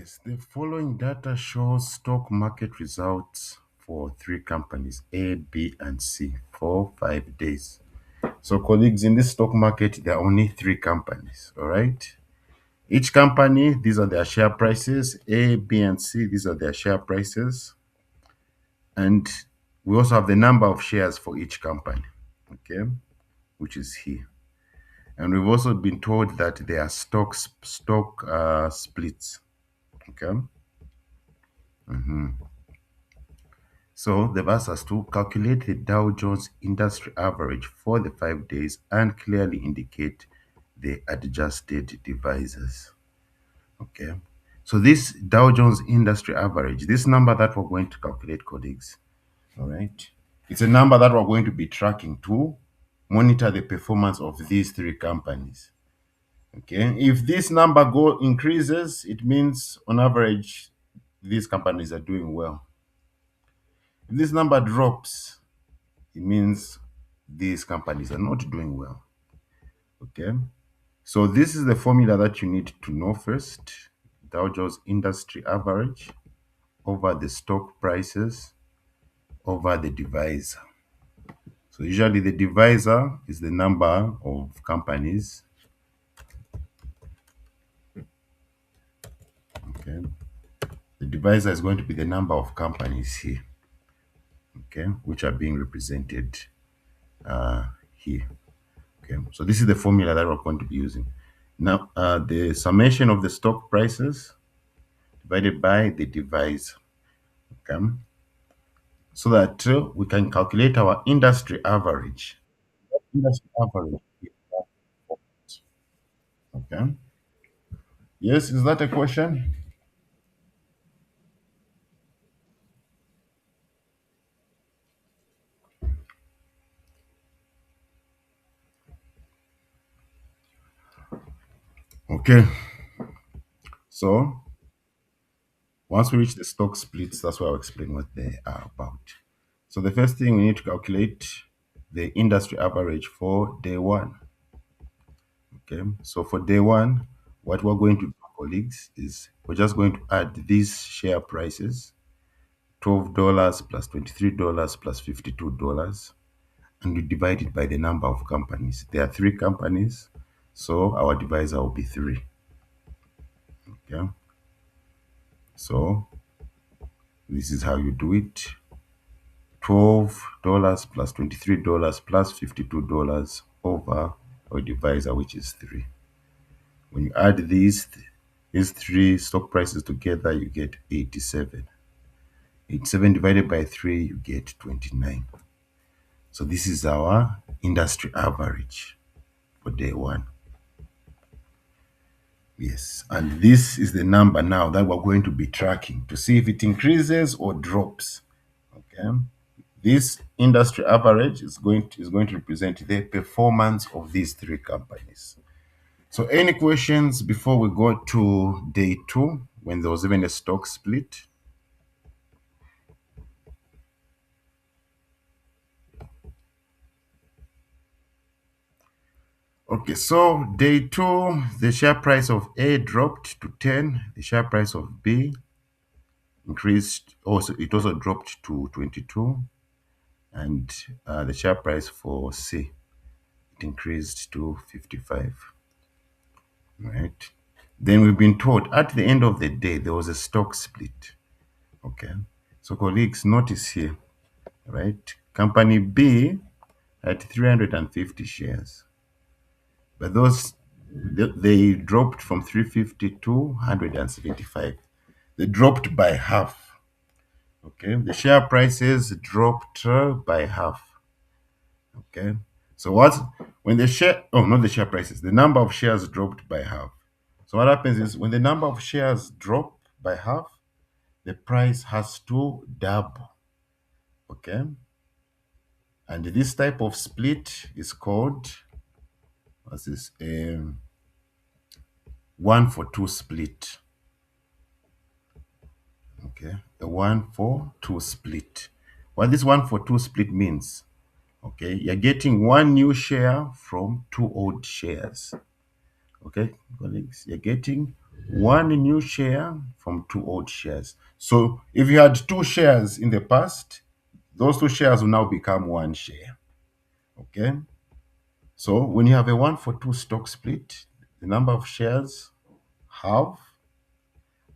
Yes, the following data shows stock market results for three companies, A, B, and C, for 5 days. So, colleagues, in this stock market, there are only three companies, all right? Each company, these are their share prices, A, B, and C, these are their share prices. And we also have the number of shares for each company, okay, which is here. And we've also been told that there are stock splits, okay? So they've asked us to calculate the Dow Jones industry average for the 5 days and clearly indicate the adjusted divisors. Okay. So this Dow Jones industry average, this number that we're going to calculate, colleagues, all right, it's a number that we're going to be tracking to monitor the performance of these three companies. Okay. If this number increases, it means on average, these companies are doing well. If this number drops, it means these companies are not doing well. Okay. So this is the formula that you need to know first. Dow Jones industry average over the stock prices over the divisor. So usually the divisor is the number of companies. Okay. The divisor is going to be the number of companies here. Okay, which are being represented here. Okay, so this is the formula that we're going to be using. Now, the summation of the stock prices divided by the divisor. Okay, so that we can calculate our industry average. Industry average. Okay. Yes, is that a question? Okay. So once we reach the stock splits, that's why I'll explain what they are about. So the first thing we need to calculate the industry average for day one. Okay, so for day one, what we're going to do, colleagues, is we're just going to add these share prices, $12 plus $23 plus $52, and we divide it by the number of companies. There are three companies, so our divisor will be 3. Okay, so this is how you do it. $12 plus $23 plus $52 over our divisor, which is 3. When you add these three stock prices together, you get 87. 87 divided by 3, you get 29. So this is our industry average for day one. Yes, and this is the number now that we're going to be tracking to see if it increases or drops. Okay, this industry average is going to represent the performance of these three companies. So any questions before we go to day 2 when there was even a stock split? Okay, so day 2, the share price of A dropped to 10. The share price of B increased. Also, it also dropped to 22, and the share price for C it increased to 55. Right. Then we've been told at the end of the day there was a stock split. Okay. So colleagues, notice here, right? Company B had 350 shares, but they dropped from 350 to 175. They dropped by half. Okay, the share prices dropped by half. Okay, so what when the share oh not the share prices, the number of shares dropped by half. So what happens is when the number of shares drop by half, the price has to double. Okay, and this type of split is called what's this 1-for-2 split. Okay, the 1-for-2 split. What this 1-for-2 split means, okay, you're getting one new share from two old shares. Okay, colleagues, you're getting one new share from two old shares. So if you had two shares in the past, those two shares will now become one share. Okay, so when you have a 1-for-2 stock split, the number of shares halve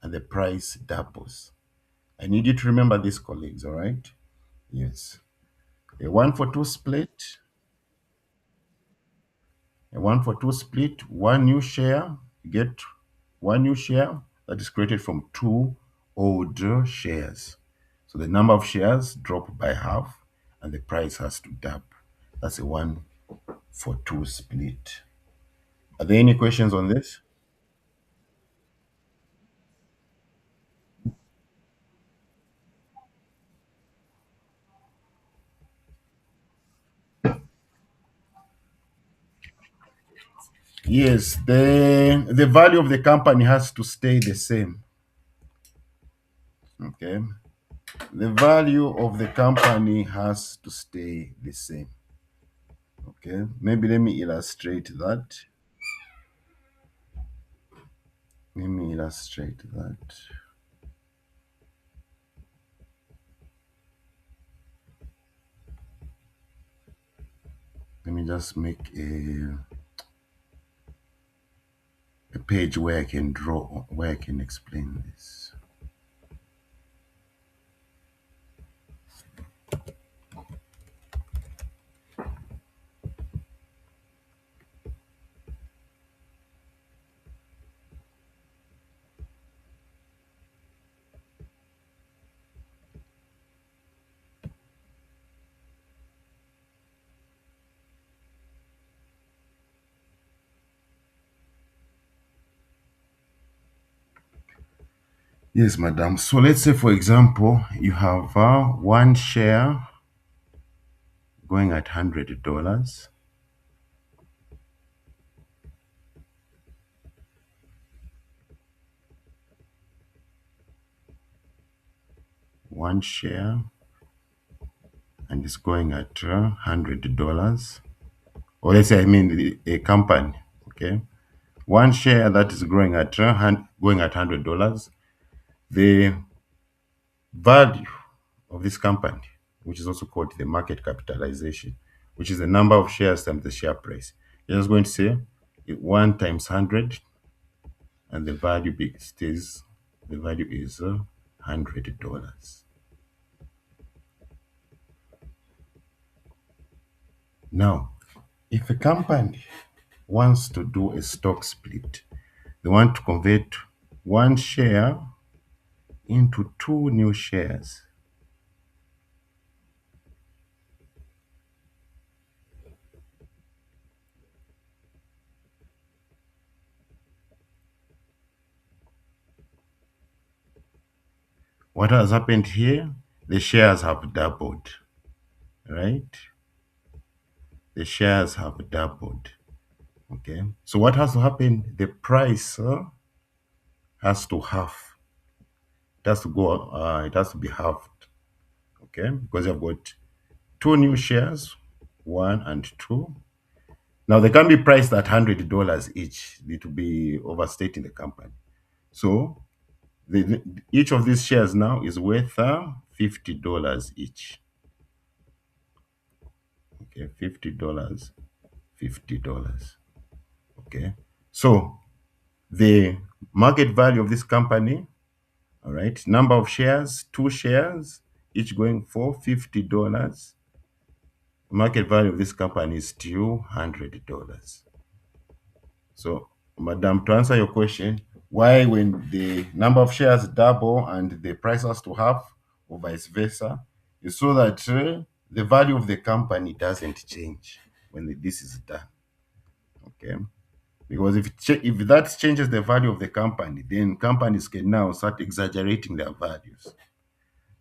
and the price doubles. I need you to remember this, colleagues, all right? Yes. A 1-for-2 split, a 1-for-2 split, one new share, you get one new share that is created from two older shares. So the number of shares drop by half and the price has to double. That's a 1-for-2 split. Are there any questions on this? Yes, the value of the company has to stay the same. Okay. The value of the company has to stay the same. Okay. Maybe let me illustrate that. Let me illustrate that. Let me just make a page where I can draw, where I can explain this. Yes, madam. So let's say, for example, you have one share going at $100, one share, and it's going at $100. Or let's say, I mean, a company. Okay, one share that is growing at going at $100. The value of this company, which is also called the market capitalization, which is the number of shares times the share price. You're just going to say one times 100, and the value stays. The value is $100. Now, if a company wants to do a stock split, they want to convert one share into two new shares. What has happened here? The shares have doubled, right? The shares have doubled. Okay. So what has to happen? The price has to half. It has to go. It has to be halved. Okay, because you've got two new shares, one and two. Now they can be priced at $100 each. It will be overstating the company. So each of these shares now is worth $50 each. Okay, $50, $50. Okay, so the market value of this company, all right, number of shares, two shares, each going for $50. Market value of this company is still $100. So, madam, to answer your question, why when the number of shares double and the price has to half or vice versa, is so that the value of the company doesn't change when this is done. Okay. Because if that changes the value of the company, then companies can now start exaggerating their values.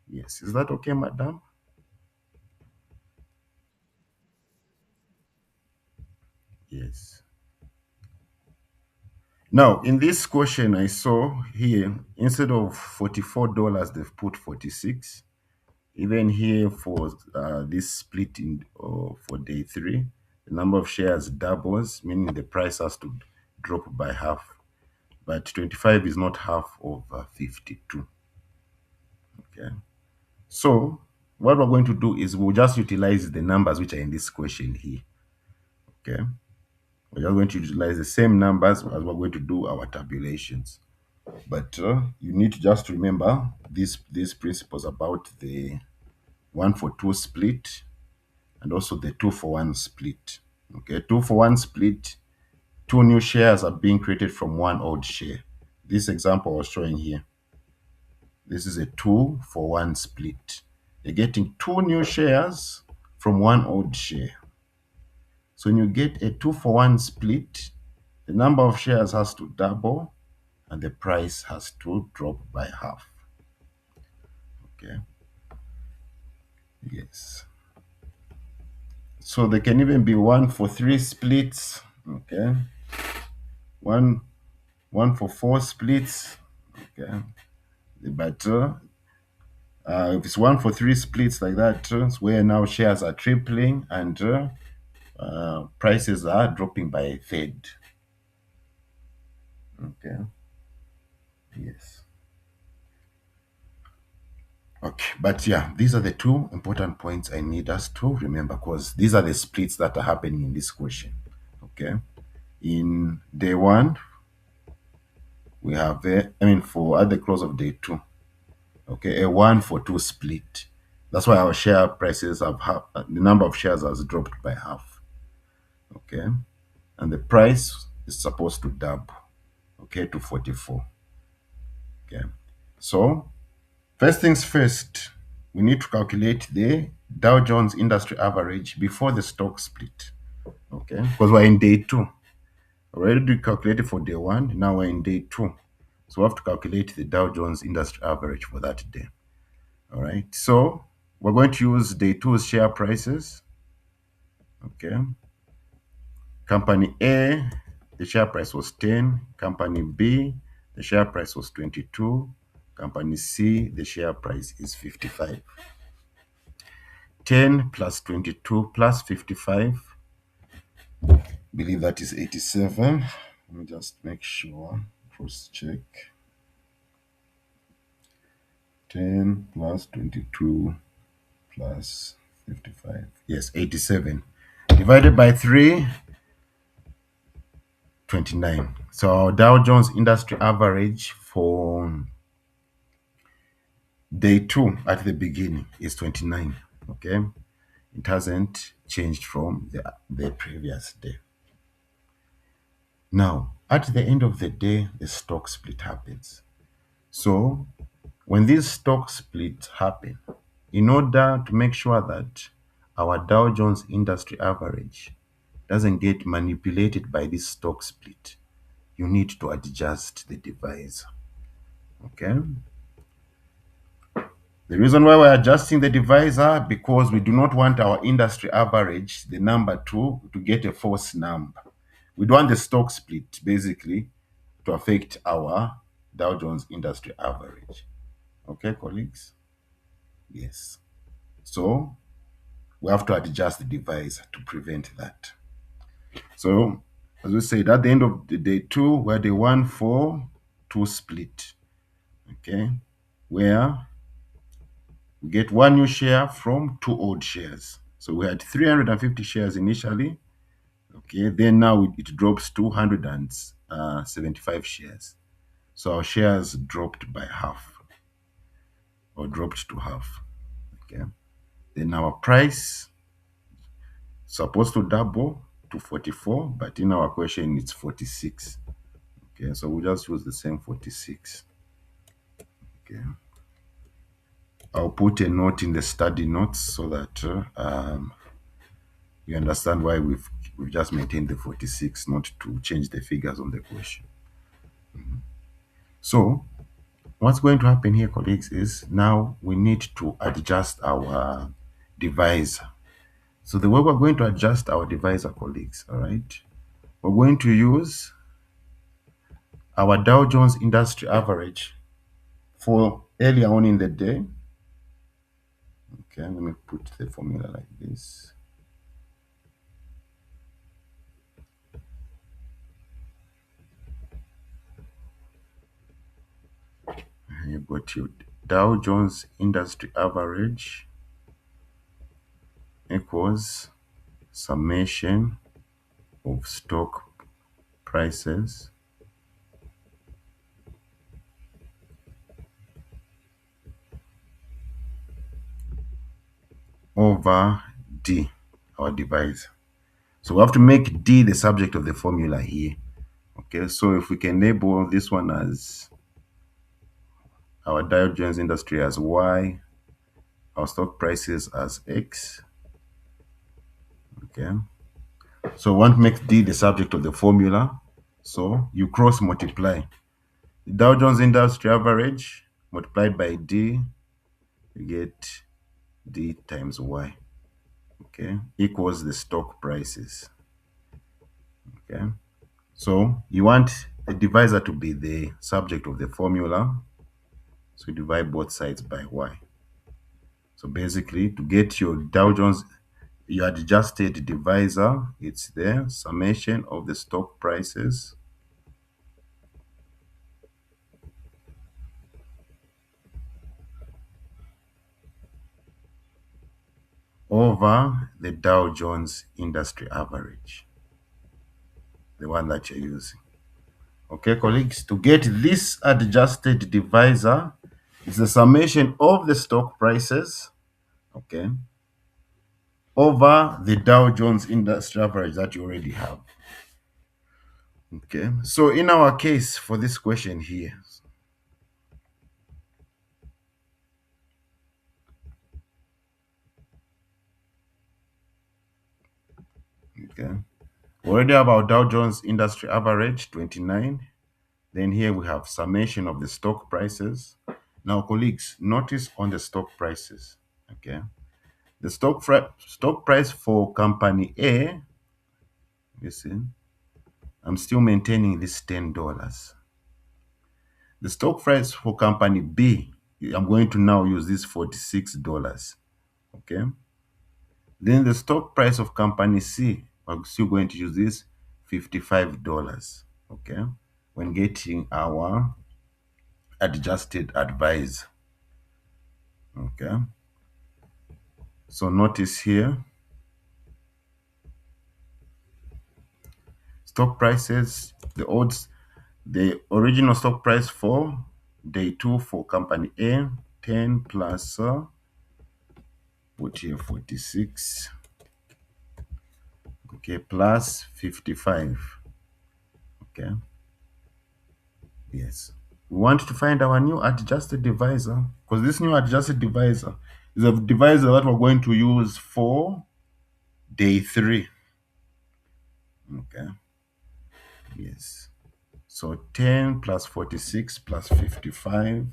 Yes, is that okay, madam? Yes. Now, in this question I saw here, instead of $44, they've put 46. Even here for this split in for day three, the number of shares doubles, meaning the price has to drop by half, but 25 is not half of 52. Okay. So what we're going to do is we'll just utilize the numbers which are in this question here. Okay. We're just going to utilize the same numbers as we're going to do our tabulations. But you need to just remember these principles about the 1-for-2 split and also the 2-for-1 split. Okay, 2-for-1 split, two new shares are being created from one old share. This example I was showing here, this is a 2-for-1 split. You're getting two new shares from one old share. So when you get a 2-for-1 split, the number of shares has to double and the price has to drop by half. Okay. Yes. So there can even be 1-for-3 splits. Okay. One 1-for-4 splits. Okay. But if it's 1-for-3 splits like that, it's where now shares are tripling and prices are dropping by a third. Okay. Yes. Okay, but yeah, these are the two important points I need us to remember because these are the splits that are happening in this question. Okay, in day one, we have for at the close of day two, okay, a 1-for-2 split. That's why our share prices have the number of shares has dropped by half. Okay, and the price is supposed to double, okay, to 44. Okay, so first things first, we need to calculate the Dow Jones Industry Average before the stock split. Okay, because we're in day two. Already calculated for day one, now we're in day two. So we have to calculate the Dow Jones Industry Average for that day. All right, so we're going to use day two's share prices. Okay, company A, the share price was 10. Company B, the share price was 22. Company C, the share price is 55. 10 plus 22 plus 55, believe that is 87. Let me just make sure, cross check. 10 plus 22 plus 55, yes, 87. Divided by 3, 29. So our Dow Jones Industry Average for day two at the beginning is 29. Okay, it hasn't changed from the previous day. Now, at the end of the day, the stock split happens. So, when these stock splits happen, in order to make sure that our Dow Jones Industry Average doesn't get manipulated by this stock split, you need to adjust the divisor. Okay? The reason why we're adjusting the divisor, because we do not want our industry average, the number to get a false number. We don't want the stock split, basically, to affect our Dow Jones Industry Average. Okay, colleagues? Yes. So we have to adjust the divisor to prevent that. So, as we said, at the end of the day two, we're the 1-for-2 split. Okay, where we get one new share from two old shares. So we had 350 shares initially. Okay, then now it drops to 175 shares. So our shares dropped by half or dropped to half. Okay, then our price supposed to double to 44, but in our question it's 46. Okay, so we'll just use the same 46. Okay, I'll put a note in the study notes so that you understand why we've just maintained the 46, not to change the figures on the question. So what's going to happen here, colleagues, is now we need to adjust our divisor. So the way we're going to adjust our divisor, colleagues, all right, we're going to use our Dow Jones Industry Average for earlier on in the day. Okay, let me put the formula like this. got your Dow Jones Industry Average equals summation of stock prices over D, our divisor. So we have to make D the subject of the formula here. Okay, so if we can label this one as our Dow Jones Industry as Y, our stock prices as X. Okay, so we want to make D the subject of the formula. So you cross multiply. The Dow Jones Industry Average multiplied by D, you get D times Y. Okay, equals the stock prices. Okay, so you want the divisor to be the subject of the formula. So you divide both sides by Y. So basically, to get your Dow Jones, your adjusted divisor, it's the summation of the stock prices over the Dow Jones Industry Average, the one that you're using. Okay, colleagues, to get this adjusted divisor, it's the summation of the stock prices, okay, over the Dow Jones Industry Average that you already have. Okay, so in our case for this question here, okay, we already have our Dow Jones Industry Average 29. Then here we have summation of the stock prices. Now, colleagues, notice on the stock prices, okay, the stock price for company A, listen, I'm still maintaining this $10. The stock price for company B, I'm going to now use this $46. Okay. Then the stock price of company C, I'm still going to use this $55. Okay. When getting our adjusted advice. Okay. So notice here, stock prices, the odds, the original stock price for day two for company A, 10 plus put here 46, okay, plus 55. Okay, yes. We want to find our new adjusted divisor because this new adjusted divisor is a divisor that we're going to use for day three. Okay, yes. So 10 plus 46 plus 55,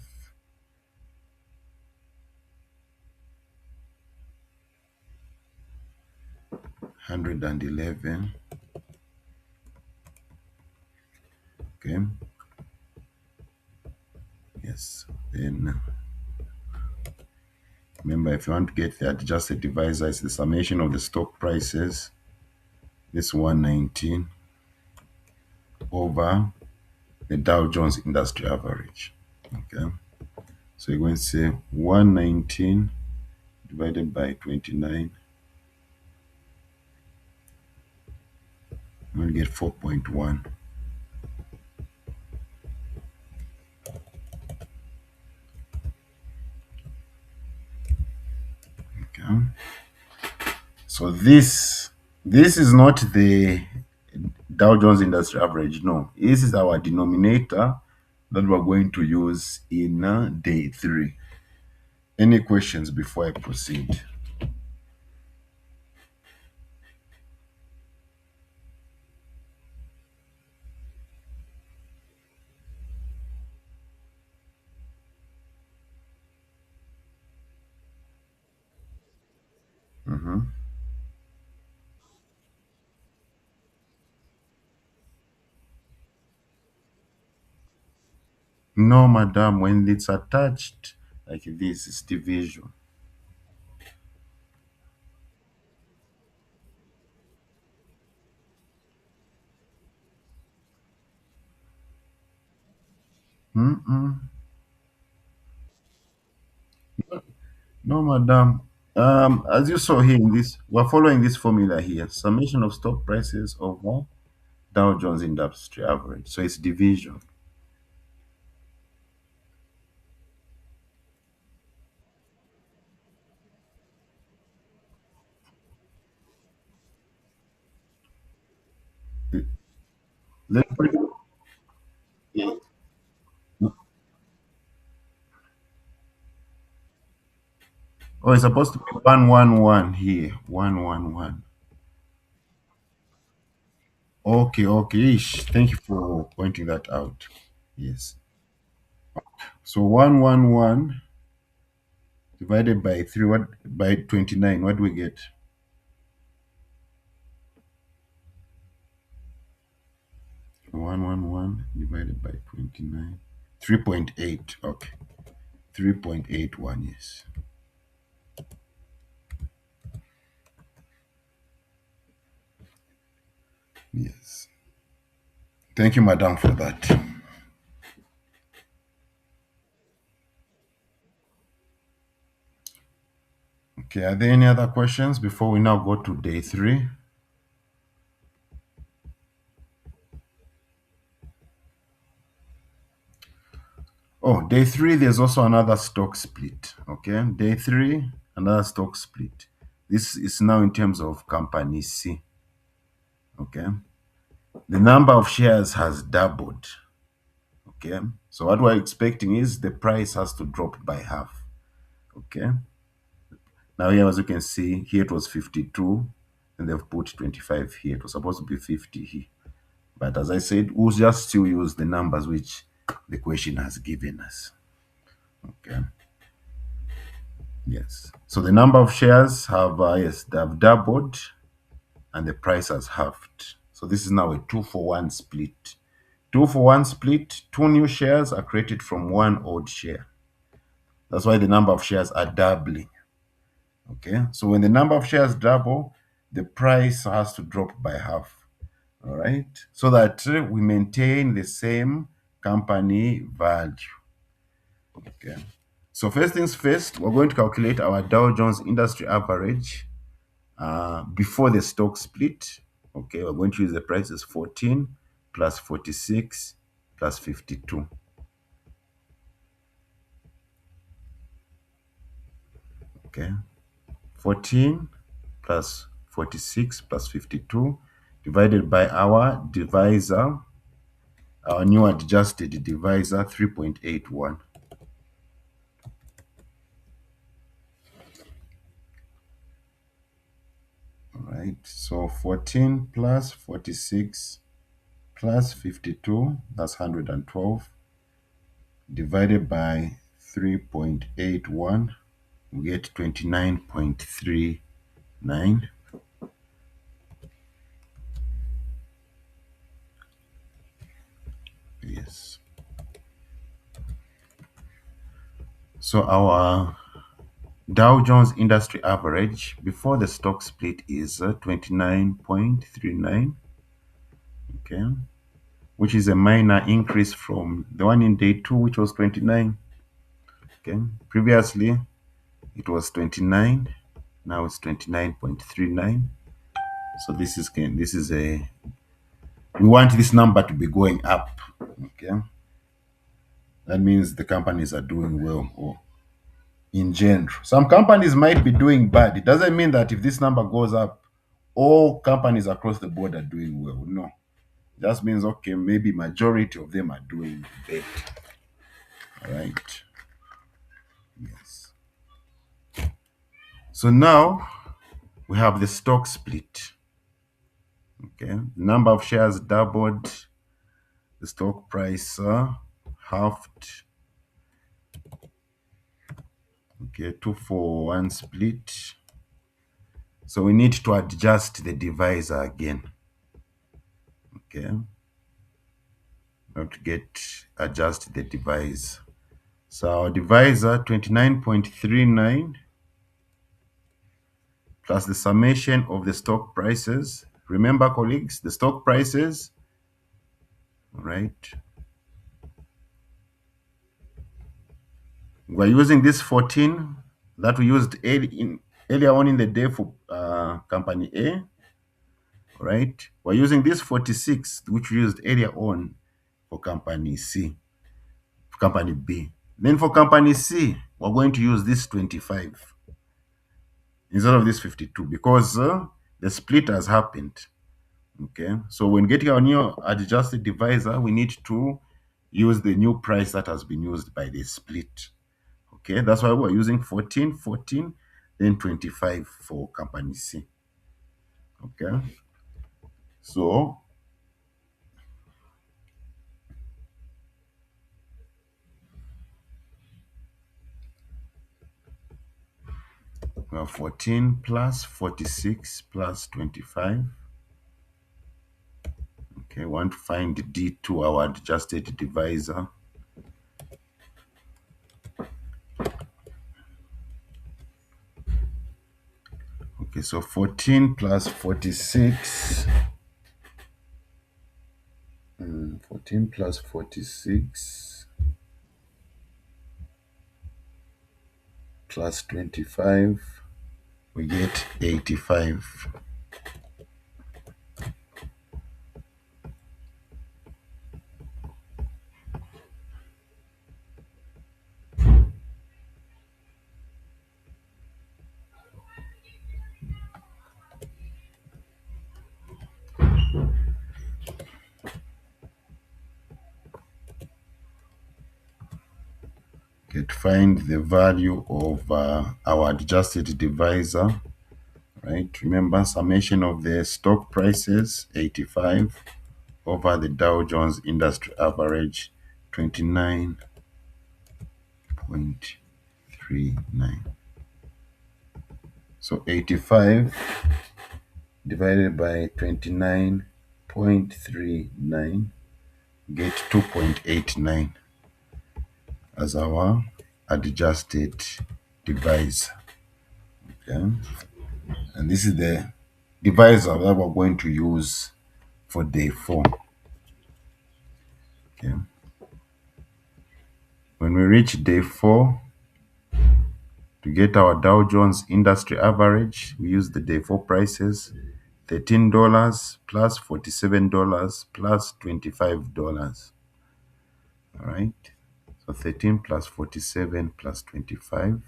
111. Okay, yes. Then remember, if you want to get the adjusted divisor, it's the summation of the stock prices, this 119 over the Dow Jones Industry Average. Okay, so you're going to say 119 divided by 29, I'm going to get 4.1. Okay, so this is not the Dow Jones Industry Average. No, this is our denominator that we're going to use in day three. Any questions before I proceed? Mhm. No, madam, when it's attached like this, it's division. Mm-mm. No, madam. As you saw here in this, we're following this formula here. Summation of stock prices over Dow Jones Industry Average. So it's division. Let's put it- Oh, it's supposed to be 111 here. 111. Okay, okay. Ish. Thank you for pointing that out. Yes. So 111 divided by 3, what by 29, what do we get? 111 divided by 29. 3.8. Okay. 3.81, yes. Yes. Thank you, madam, for that. Okay, are there any other questions before we now go to day three? Oh, day three, there's also another stock split. Okay, day three, another stock split. This is now in terms of company C. Okay, the number of shares has doubled. Okay, so what we're expecting is the price has to drop by half. Okay, now here, as you can see, here it was 52, and they've put 25 here. It was supposed to be 50 here. But as I said, we'll just still use the numbers which the question has given us. Okay. Yes. So the number of shares have yes, they have doubled, and the price has halved. So this is now a 2-for-1 split. 2-for-1 split. Two new shares are created from one old share. That's why the number of shares are doubling. Okay. So when the number of shares double, the price has to drop by half. All right. So that we maintain the same company value. Okay. So first things first, we're going to calculate our Dow Jones Industry Average before the stock split. Okay, we're going to use the prices 14 plus 46 plus 52. Okay, 14 plus 46 plus 52 divided by our divisor, our new adjusted divisor 3.81. All right, so 14 plus 46 plus 52, that's 112, divided by 3.81, we get 29.39. Yes. So our Dow Jones Industry Average before the stock split is 29.39, okay, which is a minor increase from the one in day two, which was 29. Okay, previously it was 29, now it's 29.39. So this is a, we want this number to be going up. Okay, that means the companies are doing well, or in general. Some companies might be doing bad. It doesn't mean that if this number goes up, all companies across the board are doing well. No. It just means, okay, maybe majority of them are doing better. All right. Yes. So now we have the stock split. Okay. The number of shares doubled, the stock price halved. Okay, 2-for-1 split. So we need to adjust the divisor again. Okay. Now to get adjust the divisor. So our divisor 29.39 plus the summation of the stock prices. Remember, colleagues, the stock prices, right? We're using this 14. that we used earlier on in the day for company A, right? We're using this 46, which we used earlier on for company C, for company B. Then for company C, we're going to use this 25 instead of this 52 because the split has happened. Okay, so when getting our new adjusted divisor, we need to use the new price that has been used by the split. Okay, that's why we're using 14, 14, then 25 for company C. Okay, so we have 14 plus 46 plus 25. Okay, we want to find D2, our adjusted divisor. Okay, so 14 plus 46. 14 plus 46 plus 25, we get 85. Okay, to find the value of our adjusted divisor, right? Remember, summation of the stock prices, 85, over the Dow Jones Industry Average, 29.39. So 85 divided by 29.39, get 2.89 as our adjusted divisor. Okay, and this is the divisor that we're going to use for day 4. Okay, when we reach day 4, to get our Dow Jones Industry Average, we use the day 4 prices, $13 plus $47 plus $25. All right, so 13 plus 47 plus 25.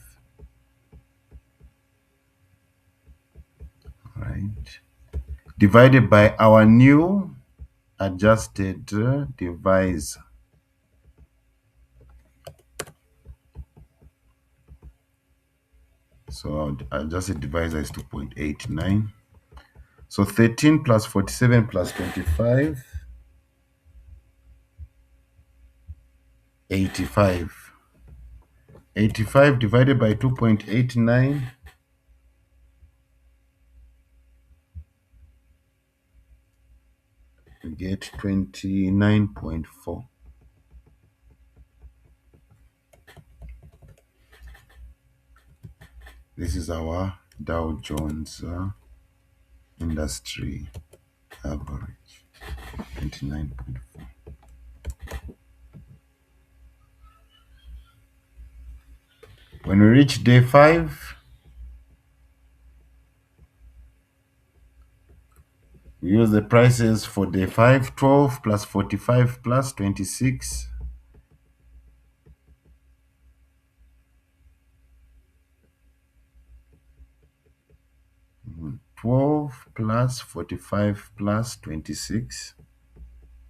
All right, divided by our new adjusted divisor. So our adjusted divisor is 2.89. So 13 plus 47 plus 25, 85. 85 divided by 2.89, we get 29.4. This is our Dow Jones Industry Average, 29.4. When we reach day 5, we use the prices for day 5, 12 plus 45 plus 26. 12 plus 45 plus 26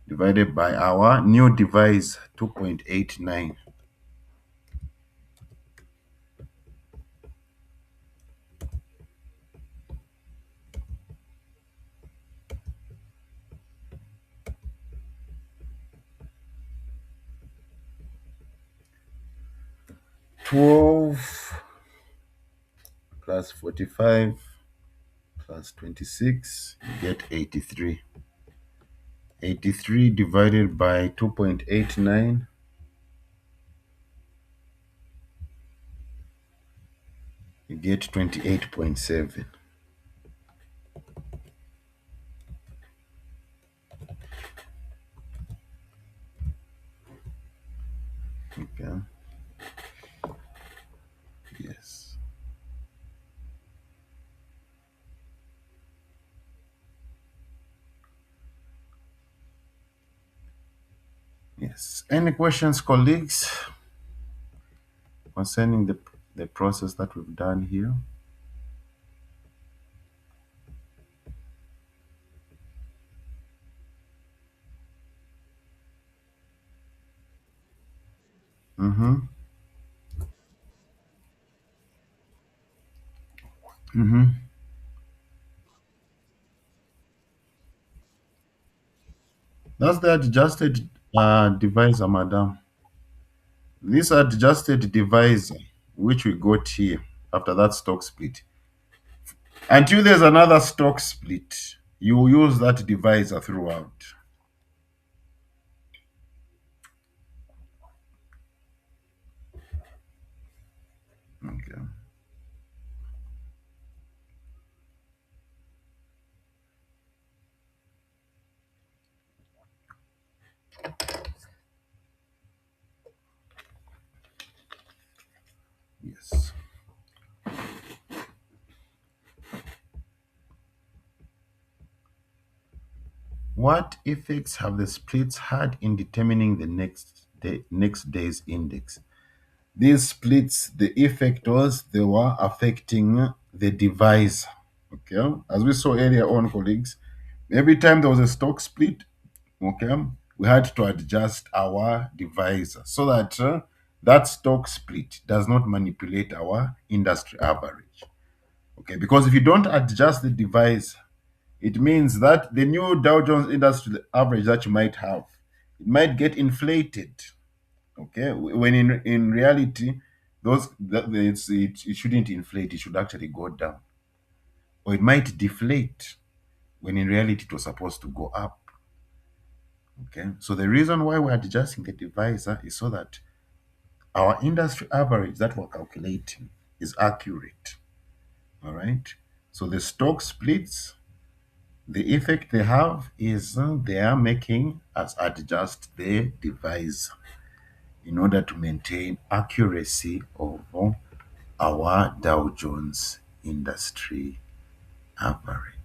divided by our new device, 2.89. 12 plus 45 plus 26, you get 83. 83 divided by 2.89, you get 28.7. Okay. Yes. Yes. Any questions, colleagues, concerning the process that we've done here? Mm-hmm. Mm-hmm. That's the adjusted divisor, madam. This adjusted divisor, which we got here after that stock split. Until there's another stock split, you use that divisor throughout. Okay. Yes. What effects have the splits had in determining the next day's index? These splits, the effect was they were affecting the divisor. Okay. As we saw earlier on, colleagues, every time there was a stock split, okay, we had to adjust our divisor so that that stock split does not manipulate our industry average. Okay, because if you don't adjust the divisor, it means that the new Dow Jones Industry average that you might have, it might get inflated. Okay, when in reality, it shouldn't inflate. It should actually go down, or it might deflate when in reality it was supposed to go up. Okay, so the reason why we're adjusting the divisor is so that our industry average that we're calculating is accurate. All right, so the stock splits, the effect they have is they are making us adjust the divisor in order to maintain accuracy of our Dow Jones industry average.